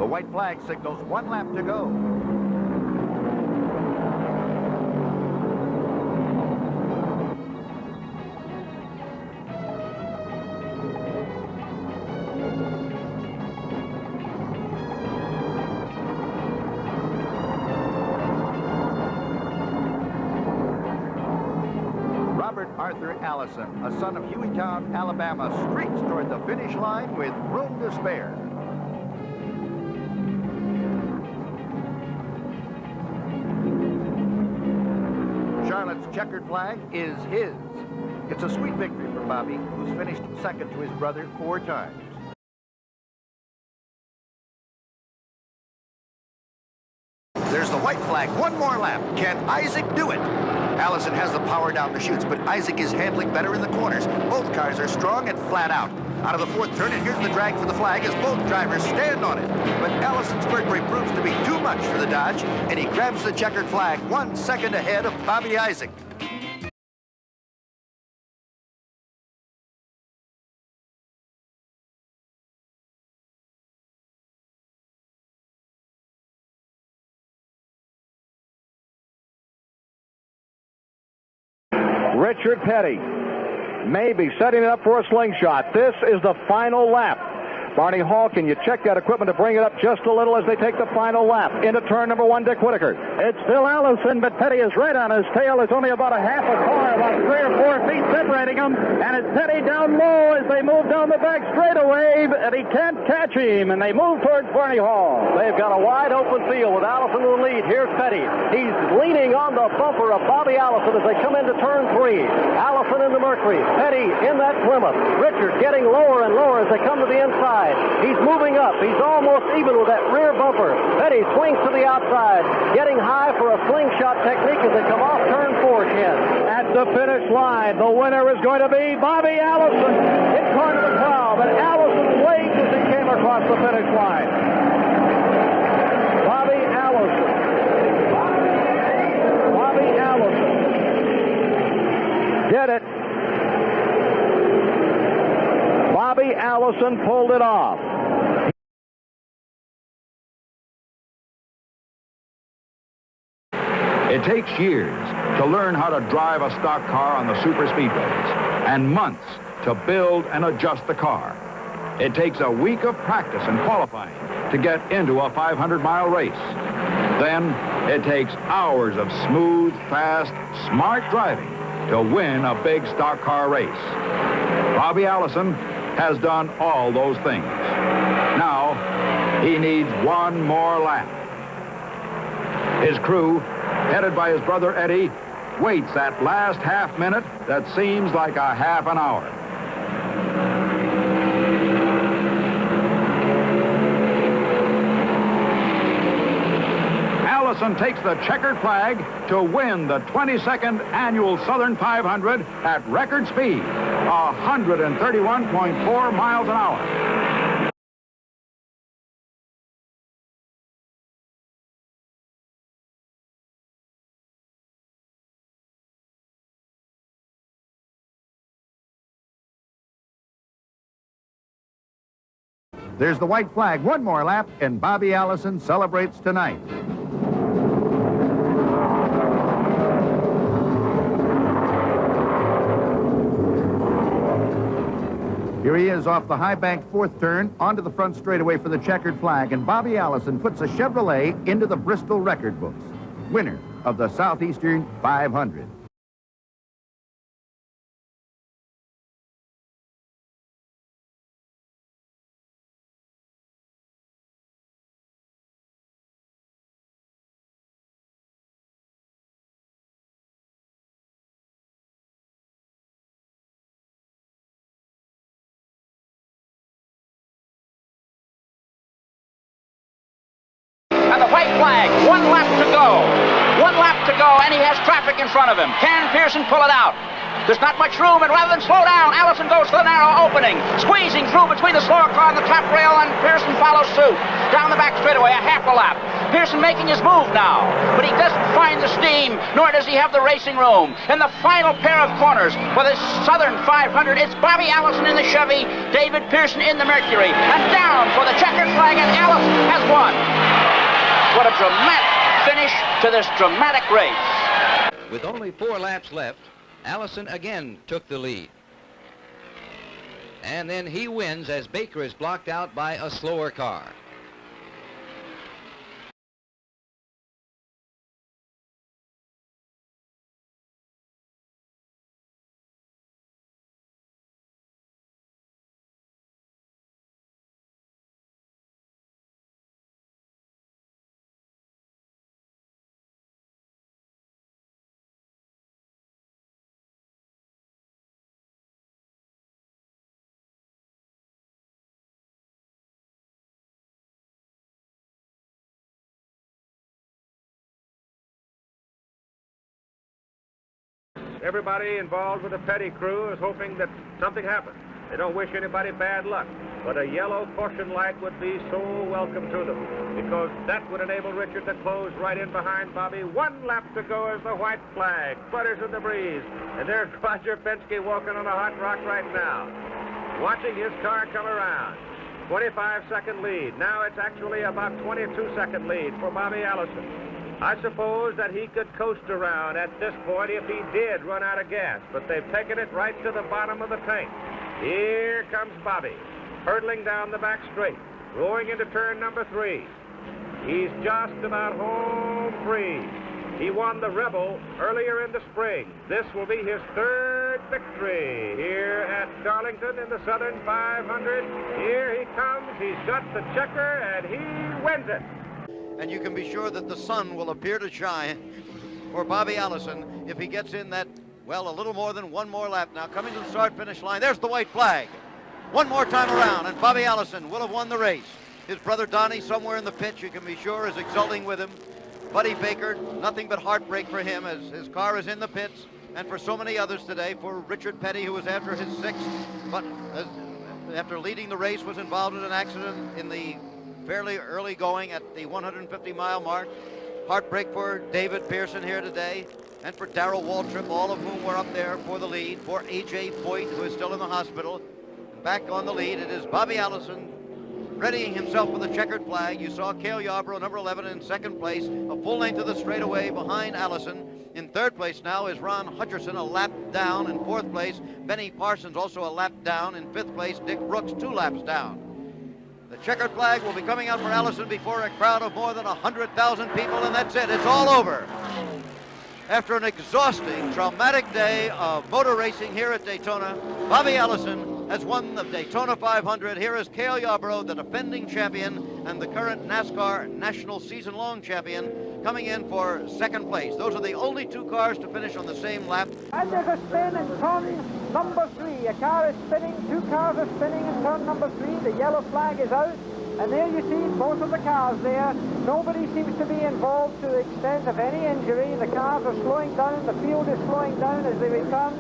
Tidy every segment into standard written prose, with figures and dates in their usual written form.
The white flag signals 1 lap to go. Arthur Allison, a son of Hueytown, Alabama, streaks toward the finish line with room to spare. Charlotte's checkered flag is his. It's a sweet victory for Bobby, who's finished second to his brother 4 times. There's the white flag. 1 more lap. Can Isaac do it? Allison has the power down the chutes, but Isaac is handling better in the corners. Both cars are strong and flat out. Out of the 4th turn, and here's the drag for the flag as both drivers stand on it. But Allison's Mercury proves to be too much for the Dodge, and he grabs the checkered flag 1 second ahead of Bobby Isaac. Richard Petty maybe setting it up for a slingshot. This is the final lap. Barney Hall, can you check that equipment to bring it up just a little as they take the final lap into turn number 1, Dick Whitaker? It's still Allison, but Petty is right on his tail. There's only about a half a car, about 3 or 4 feet separating them, and it's Petty down low as they move down the back straightaway, and he can't catch him, and they move towards Barney Hall. They've got a wide open field with Allison in the lead. Here's Petty. He's leaning on the bumper of Bobby Allison as they come into turn 3. Allison in the Mercury, Petty in that Plymouth. Richard getting lower and lower as they come to the inside. He's moving up. He's almost even with that rear bumper. Petty swings to the outside, getting high for a slingshot technique as they come off turn 4, Ken. At the finish line, the winner is going to be Bobby Allison. In front of the crowd, but Allison waved as he came across the finish line. Bobby Allison. Bobby Allison did it. Bobby Allison pulled it off. It takes years to learn how to drive a stock car on the super speedways and months to build and adjust the car. It takes a week of practice and qualifying to get into a 500-mile race. Then it takes hours of smooth, fast, smart driving to win a big stock car race. Bobby Allison has done all those things. Now, he needs 1 more lap. His crew, headed by his brother Eddie, waits that last half minute that seems like a half an hour. Allison takes the checkered flag to win the 22nd annual Southern 500 at record speed, 131.4 miles an hour. There's the white flag. 1 more lap, and Bobby Allison celebrates tonight. Here he is off the high bank 4th turn, onto the front straightaway for the checkered flag, and Bobby Allison puts a Chevrolet into the Bristol record books. Winner of the Southeastern 500. And the white flag, 1 lap to go. 1 lap to go, and he has traffic in front of him. Can Pearson pull it out? There's not much room, and rather than slow down, Allison goes for the narrow opening, squeezing through between the slower car and the top rail, and Pearson follows suit. Down the back straightaway, a half a lap. Pearson making his move now, but he doesn't find the steam, nor does he have the racing room. In the final pair of corners for the Southern 500, it's Bobby Allison in the Chevy, David Pearson in the Mercury, and down for the checkered flag, and Allison has won. What a dramatic finish to this dramatic race. With only 4 laps left, Allison again took the lead. And then he wins as Baker is blocked out by a slower car. Everybody involved with the Petty crew is hoping that something happens. They don't wish anybody bad luck, but a yellow caution light would be so welcome to them, because that would enable Richard to close right in behind Bobby. 1 lap to go as the white flag flutters in the breeze, and there's Roger Penske walking on a hot rock right now, watching his car come around. 25-second lead. Now it's actually about 22-second lead for Bobby Allison. I suppose that he could coast around at this point if he did run out of gas, but they've taken it right to the bottom of the tank. Here comes Bobby, hurtling down the back straight, going into turn number 3. He's just about home free. He won the Rebel earlier in the spring. This will be his 3rd victory here at Darlington in the Southern 500. Here he comes. He's got the checker, and he wins it. And you can be sure that the sun will appear to shine for Bobby Allison if he gets in that, well, a little more than 1 more lap now. Coming to the start-finish line, there's the white flag. 1 more time around, and Bobby Allison will have won the race. His brother Donnie, somewhere in the pit, you can be sure, is exulting with him. Buddy Baker, nothing but heartbreak for him as his car is in the pits, and for so many others today. For Richard Petty, who was after his 6th, but after leading the race, was involved in an accident in the fairly early going at the 150-mile mark. Heartbreak for David Pearson here today, and for Darrell Waltrip, all of whom were up there for the lead. For A.J. Foyt, who is still in the hospital. Back on the lead, it is Bobby Allison readying himself for the checkered flag. You saw Cale Yarborough, number 11, in 2nd place, a full length of the straightaway behind Allison. In 3rd place now is Ron Hutcherson, a lap down. In 4th place, Benny Parsons, also a lap down. In 5th place, Dick Brooks, 2 laps down. The checkered flag will be coming out for Allison before a crowd of more than 100,000 people, and that's it. It's all over. After an exhausting, traumatic day of motor racing here at Daytona, Bobby Allison has won the Daytona 500. Here is Cale Yarborough, the defending champion and the current NASCAR National Season-Long Champion, coming in for 2nd place. Those are the only 2 cars to finish on the same lap. And there's a spin in turn number 3. A car is spinning, 2 cars are spinning in turn number 3. The yellow flag is out. And there you see both of the cars there. Nobody seems to be involved to the extent of any injury. The cars are slowing down. The field is slowing down as they return.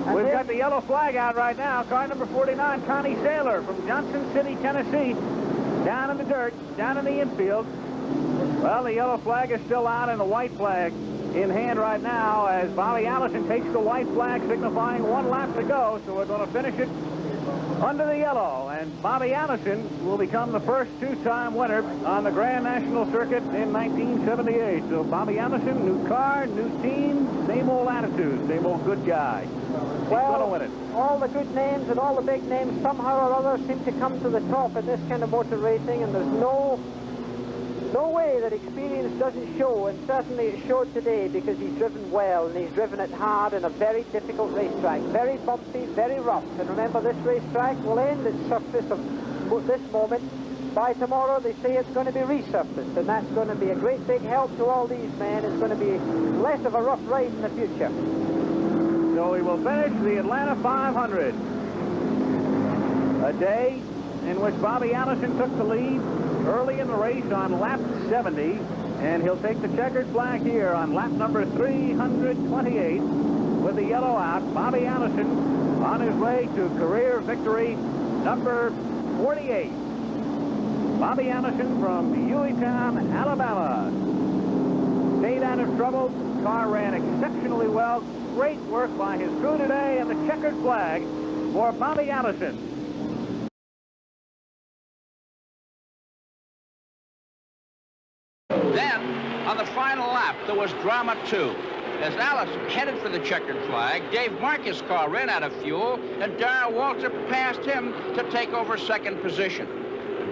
And we've got the yellow flag out right now. Car number 49, Connie Saylor from Johnson City, Tennessee. Down in the dirt, down in the infield. Well, the yellow flag is still out and the white flag in hand right now as Bobby Allison takes the white flag, signifying 1 lap to go. So we're going to finish it under the yellow, and Bobby Allison will become the first 2-time winner on the Grand National Circuit in 1978. So Bobby Allison, new car, new team, same old attitude, same old good guy. He's going to win it. All the good names and all the big names somehow or other seem to come to the top in this kind of motor racing, and there's no way that experience doesn't show, and certainly it showed today because he's driven well and he's driven it hard in a very difficult racetrack. Very bumpy, very rough. And remember, this racetrack will end its surface of this moment. By tomorrow, they say it's going to be resurfaced, and that's going to be a great big help to all these men. It's going to be less of a rough ride in the future. So we will finish the Atlanta 500. A day in which Bobby Allison took the lead early in the race on lap 70, and he'll take the checkered flag here on lap number 328 with the yellow out. Bobby Allison on his way to career victory number 48. Bobby Allison from Hueytown, Alabama. Stayed out of trouble. Car ran exceptionally well. Great work by his crew today, and the checkered flag for Bobby Allison. Then, on the final lap, there was drama too. As Allison headed for the checkered flag, Dave Marcus' car ran out of fuel, and Darrell Waltrip passed him to take over second position.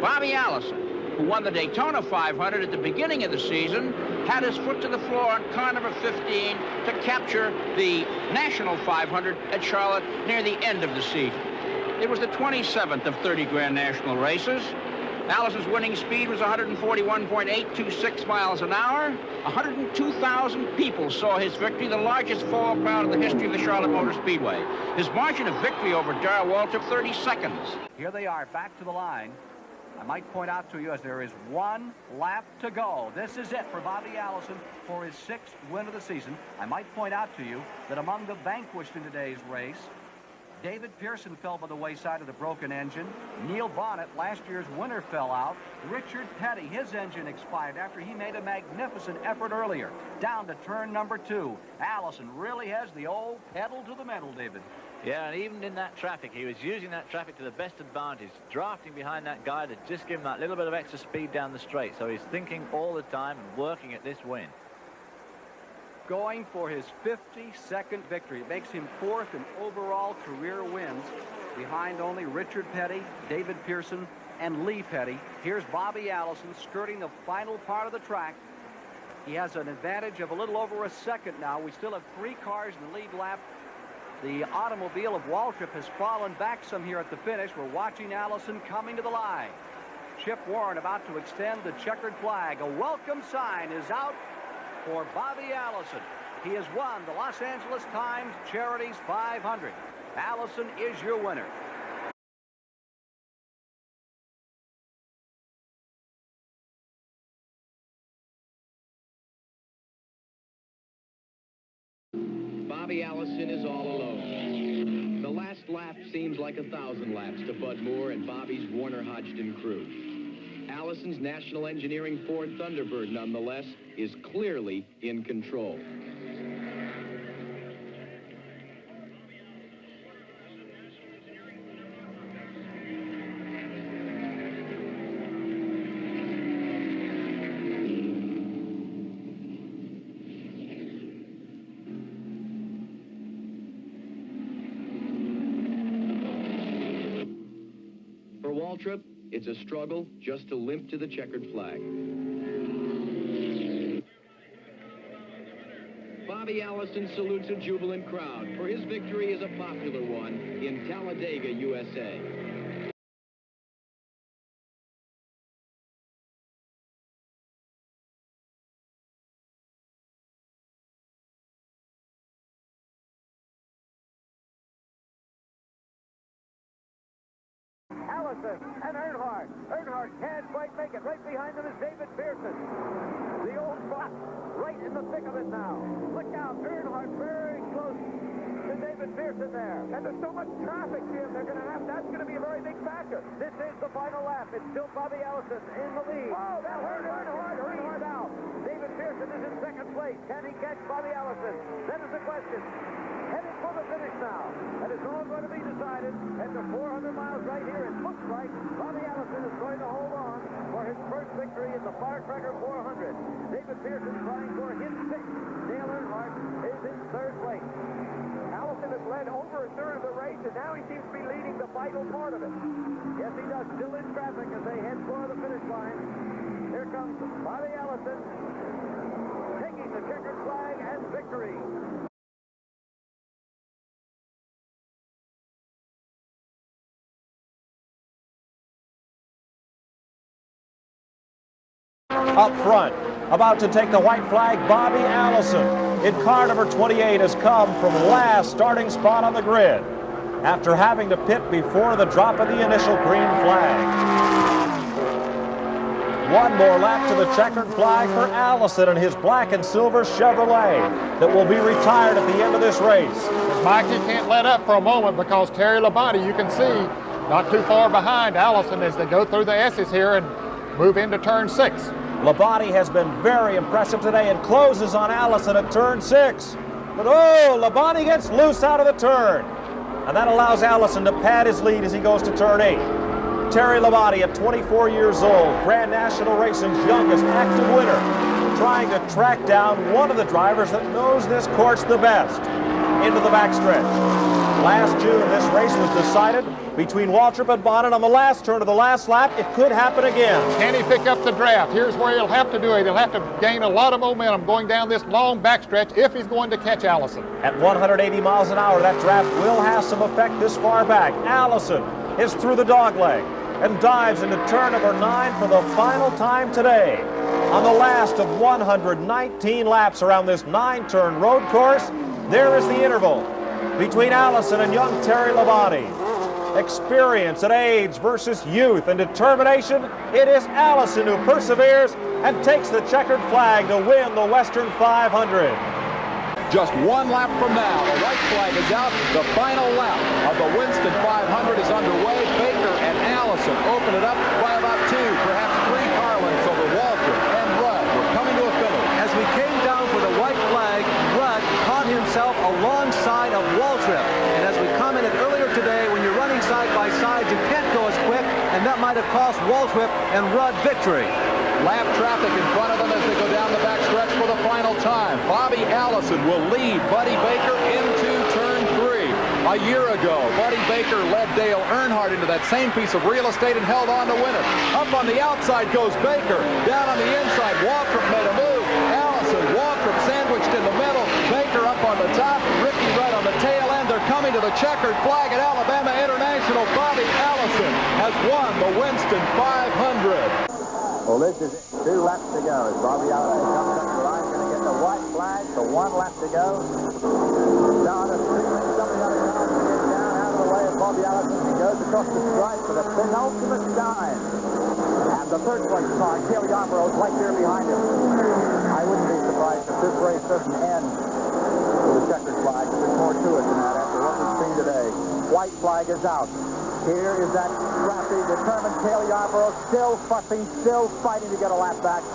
Bobby Allison, who won the Daytona 500 at the beginning of the season, had his foot to the floor on car number 15 to capture the National 500 at Charlotte near the end of the season. It was the 27th of 30 Grand National races. Allison's winning speed was 141.826 miles an hour. 102,000 people saw his victory, the largest fall crowd in the history of the Charlotte Motor Speedway. His margin of victory over Darrell Waltrip, 30 seconds. Here they are, back to the line. I might point out to you as there is one lap to go. This is it for Bobby Allison for his 6th win of the season. I might point out to you that among the vanquished in today's race, David Pearson fell by the wayside of the broken engine. Neil Bonnet, last year's winner, fell out. Richard Petty, his engine expired after he made a magnificent effort earlier. Down to turn number 2. Allison really has the old pedal to the metal, David. Yeah, and even in that traffic, he was using that traffic to the best advantage, drafting behind that guy to just give him that little bit of extra speed down the straight. So he's thinking all the time and working at this win. Going for his 52nd victory. It makes him 4th in overall career wins, behind only Richard Petty, David Pearson, and Lee Petty. Here's Bobby Allison skirting the final part of the track. He has an advantage of a little over a second now. We still have 3 cars in the lead lap. The automobile of Waltrip has fallen back some here at the finish. We're watching Allison coming to the line. Chip Warren about to extend the checkered flag. A welcome sign is out for Bobby Allison. He has won the Los Angeles Times Charities 500. Allison is your winner. Bobby Allison is all alone. The last lap seems like 1,000 laps to Bud Moore and Bobby's Warner Hodgson crew. Allison's National Engineering Ford Thunderbird, nonetheless, is clearly in control. For Waltrip, it's a struggle just to limp to the checkered flag. Bobby Allison salutes a jubilant crowd, for his victory is a popular one in Talladega, USA. Allison and Earnhardt. Earnhart can't quite make it. Right behind them is David Pearson. The old fox right in the thick of it now. Look out, Earnhardt very close to David Pearson there. And there's so much traffic, Jim, that's going to be a very big factor. This is the final lap. It's still Bobby Allison in the lead. Oh, that hurt Earnhardt out. David Pearson is in second place. Can he catch Bobby Allison? That is the question. Headed for the finish now. And it's all going to be decided at the 400 miles right here. It looks like Bobby Allison is going to hold on for his first victory in the Firecracker 400. David Pearson trying for his 6th. Dale Earnhardt is in 3rd place. Allison has led over a third of the race, and now he seems to be leading the vital part of it. Yes, he does. Still in traffic as they head for the finish line. Here comes Bobby Allison taking the checkered flag and victory. Up front, about to take the white flag, Bobby Allison in car number 28 has come from last starting spot on the grid after having to pit before the drop of the initial green flag. One more lap to the checkered flag for Allison and his black and silver Chevrolet that will be retired at the end of this race. Mike, he can't let up for a moment because Terry Labonte, you can see, not too far behind Allison as they go through the S's here, and move into turn 6. Labonte has been very impressive today and closes on Allison at turn 6. But oh, Labonte gets loose out of the turn. And that allows Allison to pad his lead as he goes to turn 8. Terry Labonte, at 24 years old, Grand National Racing's youngest active winner, trying to track down one of the drivers that knows this course the best into the backstretch. Last June, this race was decided between Waltrip and Bonnet on the last turn of the last lap. It could happen again. Can he pick up the draft? Here's where he'll have to do it. He'll have to gain a lot of momentum going down this long backstretch if he's going to catch Allison. At 180 miles an hour, that draft will have some effect this far back. Allison is through the dogleg and dives into turn number 9 for the final time today. On the last of 119 laps around this 9-turn road course, there is the interval between Allison and young Terry Labonte. Experience and age versus youth and determination. It is Allison who perseveres and takes the checkered flag to win the Western 500. Just one lap from now, the white flag is out. The final lap of the Winston 500 is underway. Baker and Allison open it up by about 2, perhaps 3 car lengths over Waltrip and Rudd. We're coming to a finish. As we came down for the white flag, Rudd caught himself alongside of Waltrip. And as we commented earlier today, when you're running side by side, you can't go as quick, and that might have cost Waltrip and Rudd victory. Lap traffic in front of them as they go down the backstretch for the final time. Bobby Allison will lead Buddy Baker into turn 3. A year ago, Buddy Baker led Dale Earnhardt into that same piece of real estate and held on to win it. Up on the outside goes Baker. Down on the inside, Waltrip made a move. Allison, Waltrip sandwiched in the middle. Baker up on the top. Ricky Rudd on the tail end. They're coming to the checkered flag at Alabama International. Bobby Allison has won the Winston 500. Well, this is 2 laps to go as Bobby Allison comes up the line, going to get the white flag for 1 lap to go. Down the street, something on his house to get down out of the way of Bobby Allison. He goes across the stripe for the penultimate time. And the third place car, Cale Yarborough, is right there behind him. I wouldn't be surprised if this race doesn't end with a checkered flag. There's more to it than that after what we've seen today. White flag is out. Here is that scrappy, determined Cale Yarborough, still fussing, still fighting to get a lap back.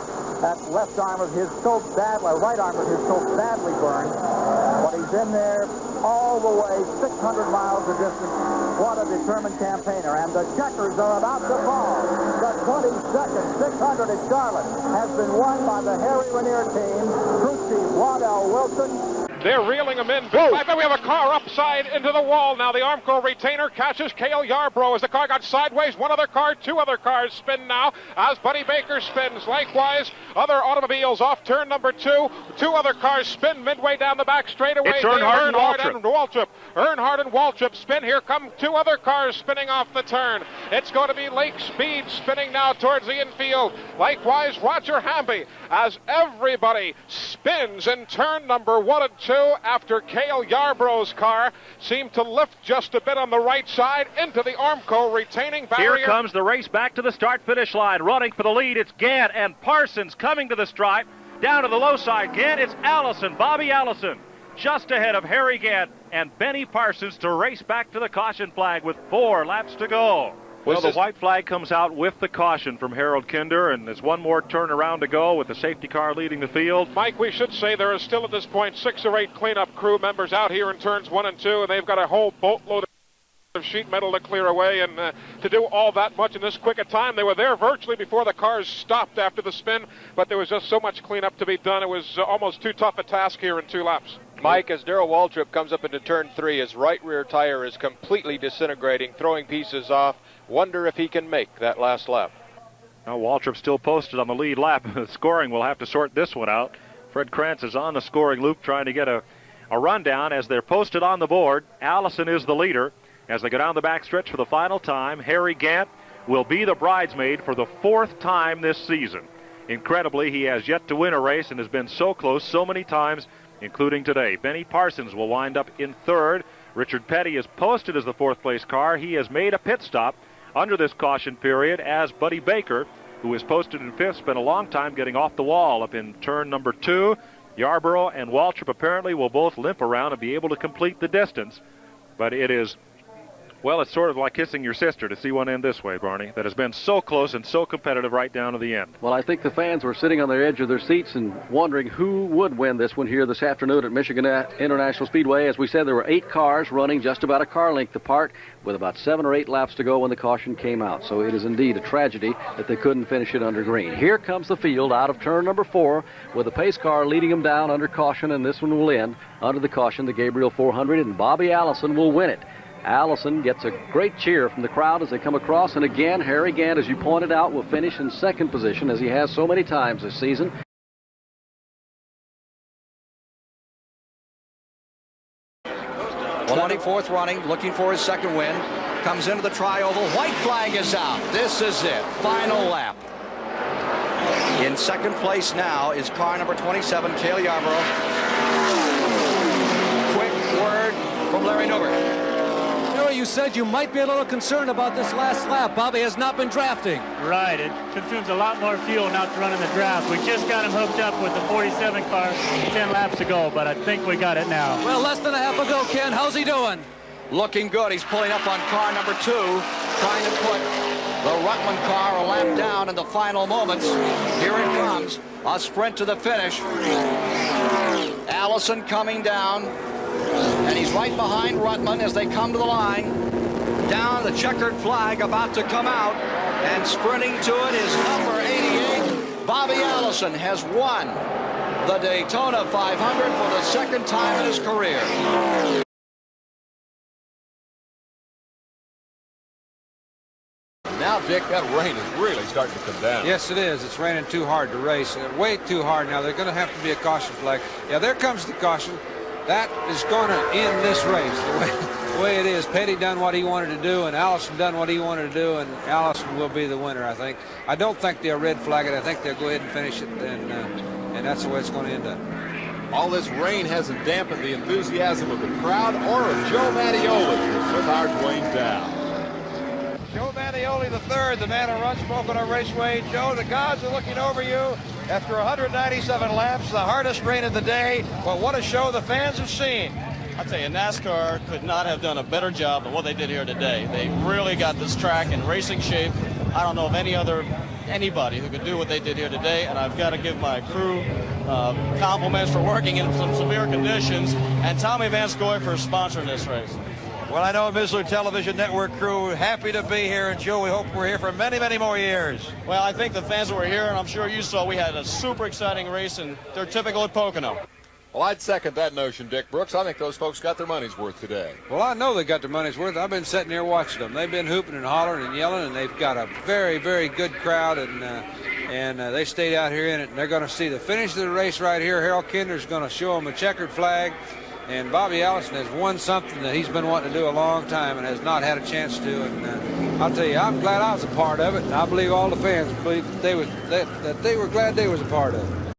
That left arm of his so badly, right arm of his so badly burned. But he's in there all the way, 600 miles of distance. What a determined campaigner. And the checkers are about to fall. The 22nd 600 at Charlotte has been won by the Harry Ranier team. Crew chief Waddell Wilson. They're reeling him in. I bet we have a car upside into the wall now. The Armco retainer catches Cale Yarborough as the car got sideways. 1 other car, 2 other cars spin now as Buddy Baker spins. Likewise, other automobiles off turn number 2. 2 other cars spin midway down the back straightaway. It's Earnhardt and Waltrip. Earnhardt and Waltrip spin. Here come 2 other cars spinning off the turn. It's going to be Lake Speed spinning now towards the infield. Likewise, Roger Hamby as everybody spins in turn number 1 and 2 after Cale Yarborough's car seemed to lift just a bit on the right side into the Armco retaining barrier. Here comes the race back to the start-finish line. Running for the lead, it's Gant and Parsons coming to the stripe. Down to the low side, Gant, it's Allison, Bobby Allison, just ahead of Harry Gant and Benny Parsons to race back to the caution flag with 4 laps to go. Well, the white flag comes out with the caution from Harold Kinder, and there's 1 more turn around to go with the safety car leading the field. Mike, we should say there is still at this point 6 or 8 cleanup crew members out here in turns 1 and 2, and they've got a whole boatload of sheet metal to clear away, and to do all that much in this quick a time. They were there virtually before the cars stopped after the spin, but there was just so much cleanup to be done. It was almost too tough a task here in 2 laps. Mike, as Darrell Waltrip comes up into turn 3, his right rear tire is completely disintegrating, throwing pieces off. Wonder if he can make that last lap. Now, Waltrip still posted on the lead lap. Scoring will have to sort this one out. Fred Krantz is on the scoring loop trying to get a rundown as they're posted on the board. Allison is the leader as they go down the backstretch for the final time. Harry Gant will be the bridesmaid for the 4th time this season. Incredibly, he has yet to win a race and has been so close so many times, including today. Benny Parsons will wind up in 3rd. Richard Petty is posted as the 4th place car. He has made a pit stop under this caution period as Buddy Baker, who is posted in 5th, spent a long time getting off the wall up in turn number 2. Yarborough and Waltrip apparently will both limp around and be able to complete the distance. But it is Well, it's sort of like kissing your sister to see one end this way, Barney, that has been so close and so competitive right down to the end. Well, I think the fans were sitting on the edge of their seats and wondering who would win this one here this afternoon at Michigan International Speedway. As we said, there were 8 cars running just about a car length apart with about 7 or 8 laps to go when the caution came out. So it is indeed a tragedy that they couldn't finish it under green. Here comes the field out of turn number 4 with the pace car leading them down under caution, and this one will end under the caution, the Gabriel 400, and Bobby Allison will win it. Allison gets a great cheer from the crowd as they come across, and again, Harry Gant, as you pointed out, will finish in second position as he has so many times this season. Fourth running, looking for his second win. Comes into the tri-oval. White flag is out. This is it. Final lap. In second place now is car number 27, Cale Yarborough. Quick word from Larry Newberg. You said you might be a little concerned about this last lap. Bobby has not been drafting. Right. It consumes a lot more fuel not to run in the draft. We just got him hooked up with the 47 car 10 laps to go, but I think we got it now. Well, less than a half ago, Ken. How's he doing? Looking good. He's pulling up on car number 2, trying to put the Rutland car a lap down in the final moments. Here it comes. A sprint to the finish. Allison coming down. And he's right behind Rutland as they come to the line. Down, the checkered flag about to come out. And sprinting to it is number 88. Bobby Allison has won the Daytona 500 for the second time in his career. Now, Dick, that rain is really starting to come down. Yes, it is. It's raining too hard to race. Way too hard now. There's going to have to be a caution flag. Yeah, there comes the caution. That is going to end this race the way it is. Petty done what he wanted to do, and Allison done what he wanted to do, and Allison will be the winner, I think. I don't think they'll red flag it. I think they'll go ahead and finish it, and that's the way it's going to end up. All this rain hasn't dampened the enthusiasm of the crowd or of Joe Mattioli with our Dwayne down. Joe Mattioli III, the man who runs Pocono Raceway. Joe, the gods are looking over you after 197 laps, the hardest rain of the day. But what a show the fans have seen. I tell you, NASCAR could not have done a better job than what they did here today. They really got this track in racing shape. I don't know of anybody who could do what they did here today, and I've got to give my crew compliments for working in some severe conditions, and Tommy Vanscoy for sponsoring this race. Well, I know Mizler Television Network crew happy to be here, and Joe, we hope we're here for many, many more years. Well, I think the fans that were here, and I'm sure you saw, we had a super exciting race, and they're typical at Pocono. Well, I'd second that notion, Dick Brooks. I think those folks got their money's worth today. Well, I know they got their money's worth. I've been sitting here watching them. They've been hooping and hollering and yelling, and they've got a very, very good crowd, and they stayed out here in it, and they're going to see the finish of the race right here. Harold Kinder's going to show them a checkered flag. And Bobby Allison has won something that he's been wanting to do a long time and has not had a chance to. And I'll tell you, I'm glad I was a part of it, and I believe all the fans believe that they were glad they was a part of it.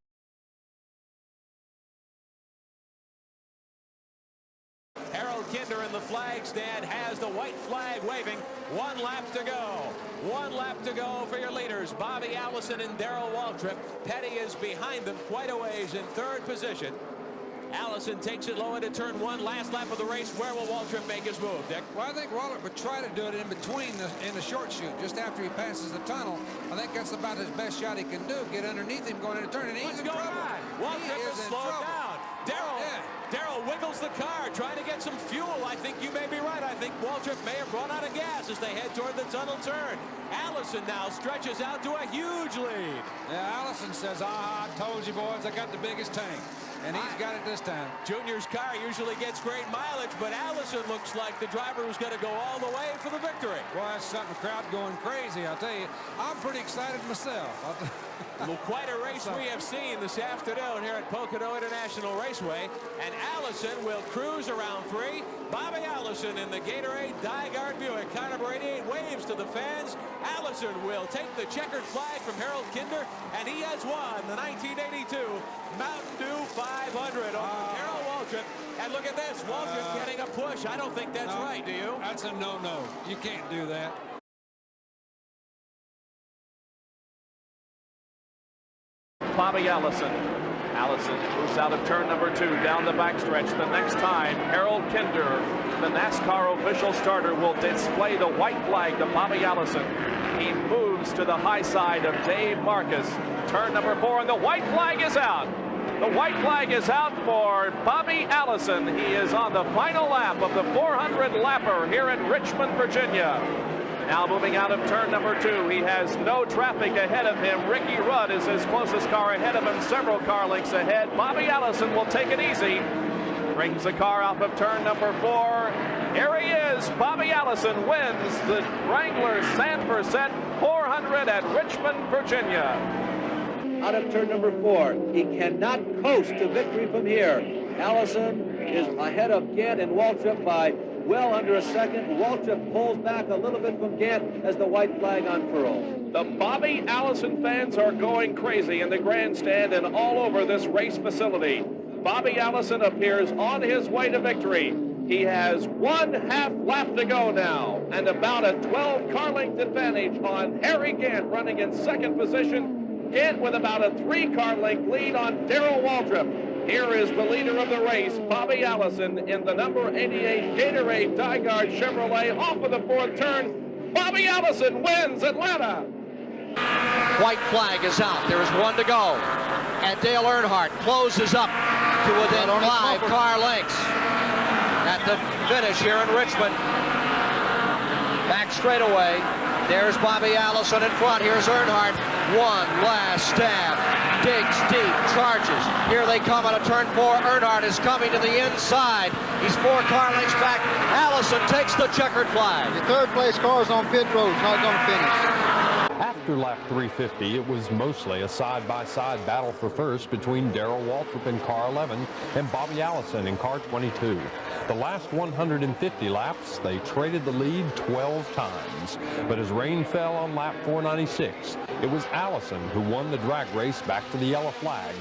Harold Kinder in the flag stand has the white flag waving. 1 lap to go. 1 lap to go for your leaders, Bobby Allison and Darrell Waltrip. Petty is behind them quite a ways in 3rd position. Allison takes it low into turn 1, last lap of the race. Where will Waltrip make his move, Dick? Well, I think Waltrip would try to do it in between in the short shoot, just after he passes the tunnel. I think that's about his best shot he can do. Get underneath him going into turn, and he's in trouble. Waltrip is slowed down. Darrell wiggles the car, trying to get some fuel. I think you may be right. I think Waltrip may have run out of gas as they head toward the tunnel turn. Allison now stretches out to a huge lead. Yeah, Allison says, I told you, boys, I got the biggest tank. And he's got it this time. Junior's car usually gets great mileage, but Allison looks like the driver who's going to go all the way for the victory. Boy, that's something, crowd going crazy. I'll tell you, I'm pretty excited myself. Well, quite a race we have seen this afternoon here at Pocono International Raceway. And Allison will cruise around 3. Bobby Allison in the Gatorade Dyguard Buick. Car number 88 waves to the fans. Allison will take the checkered flag from Harold Kinder, and he has won the 1982 Mountain Dew 500 over Darrell Waltrip. And look at this, Waltrip getting a push. I don't think that's right, do you? That's a no-no. You can't do that. Bobby Allison Allison moves out of turn number 2 down the backstretch. The next time, Harold Kinder, the NASCAR official starter, will display the white flag to Bobby Allison. He moves to the high side of Dave Marcus. Turn number 4, and the white flag is out. The white flag is out for Bobby Allison. He is on the final lap of the 400 lapper here in Richmond, Virginia. Now moving out of turn number 2, he has no traffic ahead of him. Ricky Rudd is his closest car ahead of him, several car lengths ahead. Bobby Allison will take it easy. Brings the car off of turn number 4. Here he is. Bobby Allison wins the Wrangler Sanford 400 at Richmond, Virginia. Out of turn number 4, he cannot coast to victory from here. Allison is ahead of Gant and Waltrip by well under a second. Waltrip pulls back a little bit from Gant as the white flag unfurls. The Bobby Allison fans are going crazy in the grandstand and all over this race facility. Bobby Allison appears on his way to victory. He has 1/2 lap to go now, and about a 12 car length advantage on Harry Gant running in second position. Gant with about a 3 car length lead on Darrell Waltrip. Here is the leader of the race, Bobby Allison, in the number 88 Gatorade Dyguard Chevrolet off of the 4th turn. Bobby Allison wins Atlanta. White flag is out. There is 1 to go. And Dale Earnhardt closes up to within 5 car lengths at the finish here in Richmond. Back straightaway. There's Bobby Allison in front. Here's Earnhardt. One last stab. Digs deep, charges. Here they come out of turn 4. Earnhardt is coming to the inside. He's 4 car lengths back. Allison takes the checkered flag. The third place car is on pit road. It's not going to finish. After lap 350, it was mostly a side-by-side battle for first between Darrell Waltrip in car 11 and Bobby Allison in car 22. The last 150 laps, they traded the lead 12 times. But as rain fell on lap 496, it was Allison who won the drag race back to the yellow flag.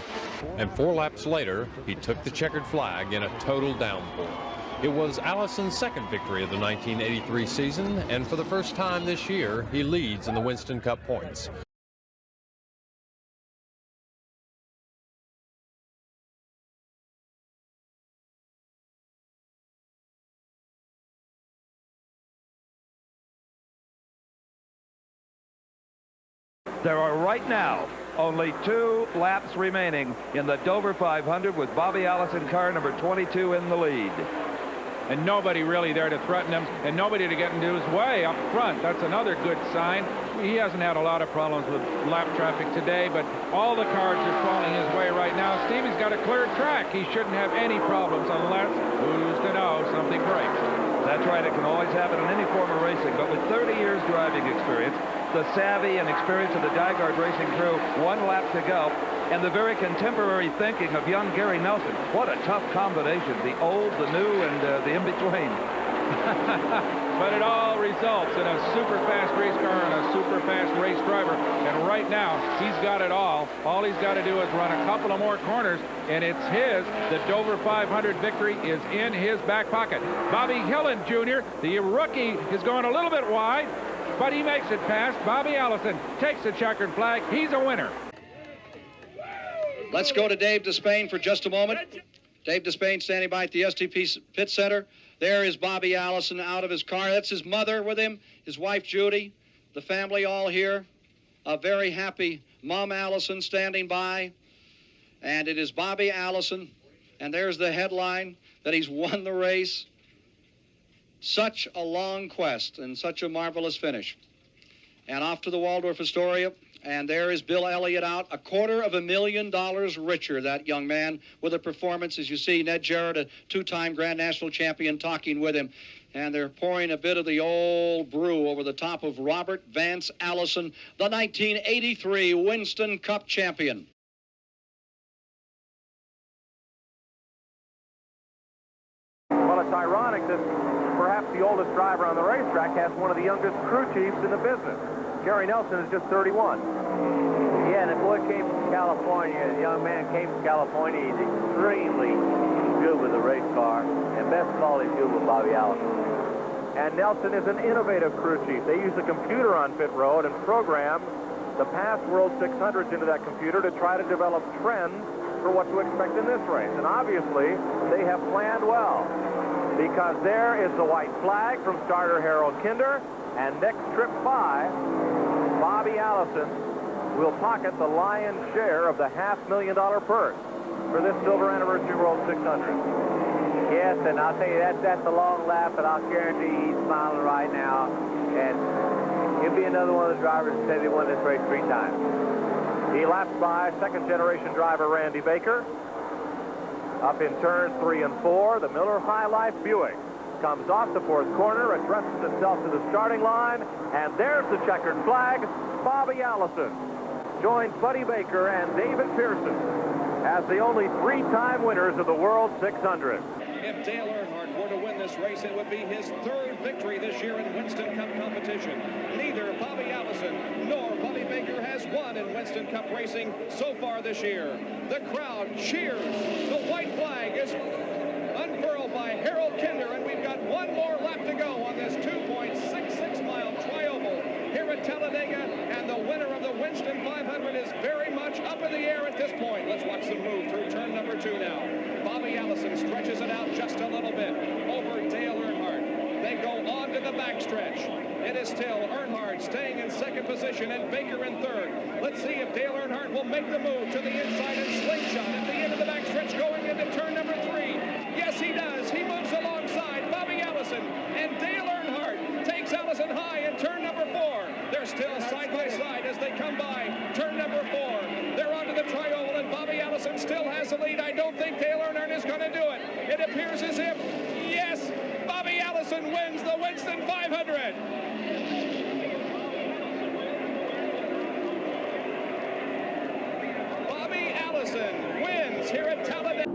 And 4 laps later, he took the checkered flag in a total downpour. It was Allison's second victory of the 1983 season, and for the first time this year, he leads in the Winston Cup points. There are right now only 2 laps remaining in the Dover 500 with Bobby Allison, car number 22, in the lead. And nobody really there to threaten him, and nobody to get into his way up front. That's another good sign. He hasn't had a lot of problems with lap traffic today, but all the cars are falling his way right now. Stevie's got a clear track. He shouldn't have any problems unless, who's to know, something breaks. That's right. It can always happen in any form of racing, but with 30 years driving experience, the savvy and experience of the Dyguard racing crew, 1 lap to go, and the very contemporary thinking of young Gary Nelson. What a tough combination, the old, the new, and the in-between. But it all results in a super fast race car and a super fast race driver. And right now, he's got it all. All he's got to do is run a couple of more corners, and it's his. The Dover 500 victory is in his back pocket. Bobby Hillin Jr., the rookie, is going a little bit wide, but he makes it past. Bobby Allison takes the checkered flag. He's a winner. Let's go to Dave Despain for just a moment. Dave Despain standing by at the STP pit center. There is Bobby Allison out of his car. That's his mother with him, his wife Judy, the family all here. A very happy Mom Allison standing by. And it is Bobby Allison. And there's the headline that he's won the race. Such a long quest and such a marvelous finish. And off to the Waldorf Astoria. And there is Bill Elliott out, $250,000 richer, that young man, with a performance, as you see, Ned Jarrett, a 2-time Grand National Champion, talking with him. And they're pouring a bit of the old brew over the top of Robert Vance Allison, the 1983 Winston Cup champion. Well, it's ironic that perhaps the oldest driver on the racetrack has one of the youngest crew chiefs in the business. Gary Nelson is just 31. Yeah, and the boy came from California. The young man came from California. He's extremely good with the race car, and best of all, he's good with Bobby Allison. And Nelson is an innovative crew chief. They use a computer on pit road and program the past World 600s into that computer to try to develop trends for what to expect in this race. And obviously, they have planned well, because there is the white flag from starter Harold Kinder, and next trip by, Bobby Allison will pocket the lion's share of the $500,000 purse for this Silver Anniversary World 600. Yes, and I'll tell you, that's a long lap, and I'll guarantee he's smiling right now. And he'll be another one of the drivers that say they won this race 3 times. He laps by second-generation driver Randy Baker. Up in turns 3 and 4, the Miller High Life Buick comes off the 4th corner, addresses itself to the starting line, and there's the checkered flag. Bobby Allison joins Buddy Baker and David Pearson as the only 3-time winners of the World 600. If Dale Earnhardt were to win this race, it would be his 3rd victory this year in Winston Cup competition. Neither Bobby Allison nor Bobby Baker has won in Winston Cup racing so far this year. The crowd cheers. The white flag is unfurled by Harold Kinder, and we've got one more lap to go on this 2.66-mile tri-oval here at Talladega, and the winner of the Winston 500 is very much up in the air at this point. Let's watch them move through turn number 2 now. Bobby Allison stretches it out just a little bit over Dale Earnhardt. They go on to the backstretch. It is still Earnhardt staying in 2nd position and Baker in 3rd. Let's see if Dale Earnhardt will make the move to the inside and slingshot at the end of the backstretch going into turn number 3. Yes, he does. He moves alongside Bobby Allison, and Dale Earnhardt takes Allison high in turn number 4. They're still side by side as they come by turn number 4. They're onto the tri-oval, and Bobby Allison still has the lead. I don't think Dale Earnhardt is going to do it. It appears as if, yes, Bobby Allison wins the Winston 500. Bobby Allison wins here at Talladega.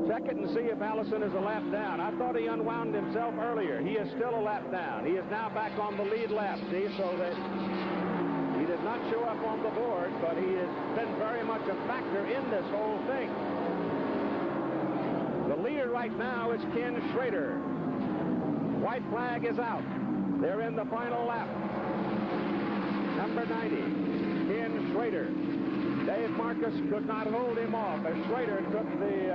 Check it and see if Allison is a lap down. I thought he unwound himself earlier. He is still a lap down. He is now back on the lead lap, see, so that he did not show up on the board, but he has been very much a factor in this whole thing. The leader right now is Ken Schrader. White flag is out. They're in the final lap. Number 90, Ken Schrader. Dave Marcus could not hold him off as Schrader took the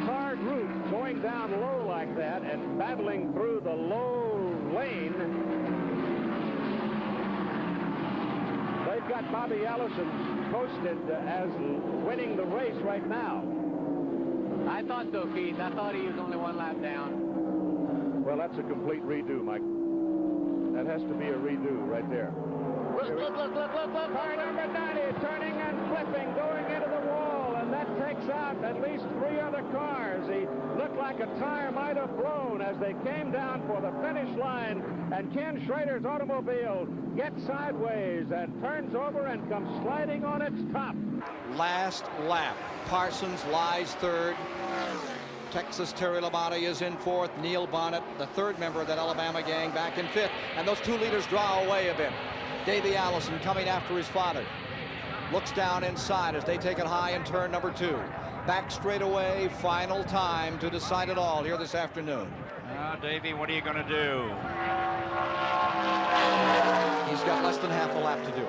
hard route, going down low like that and battling through the low lane. They've got Bobby Allison posted as winning the race right now. I thought so, Keith. I thought he was only 1 lap down. Well, that's a complete redo, Mike. That has to be a redo right there. Look. Car number 90 turning and flipping, going into the wall, and that takes out at least 3 other cars. He looked like a tire might have blown as they came down for the finish line, and Ken Schrader's automobile gets sideways and turns over and comes sliding on its top. Last lap. Parsons lies 3rd. Texas Terry Labonte is in 4th. Neil Bonnet, the 3rd member of that Alabama gang, back in 5th. And those 2 leaders draw away a bit. Davey Allison coming after his father. Looks down inside as they take it high in turn number 2. Back straight away, final time to decide it all here this afternoon. Now, Davey, what are you going to do? He's got less than half a lap to do.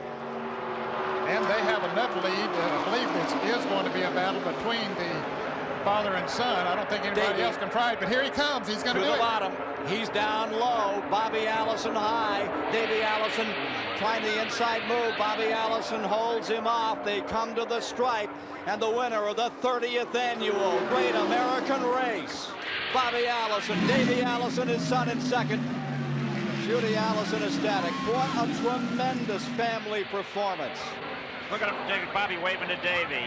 And they have enough lead that I believe this is going to be a battle between the father and son. I don't think anybody else can try it, but here he comes. He's going to do it. To the bottom. He's down low. Bobby Allison high. Davey Allison trying the inside move. Bobby Allison holds him off. They come to the stripe, and the winner of the 30th annual Great American Race, Bobby Allison. Davey Allison, his son, in 2nd. Judy Allison ecstatic. What a tremendous family performance. Look at him, Bobby waving to Davey.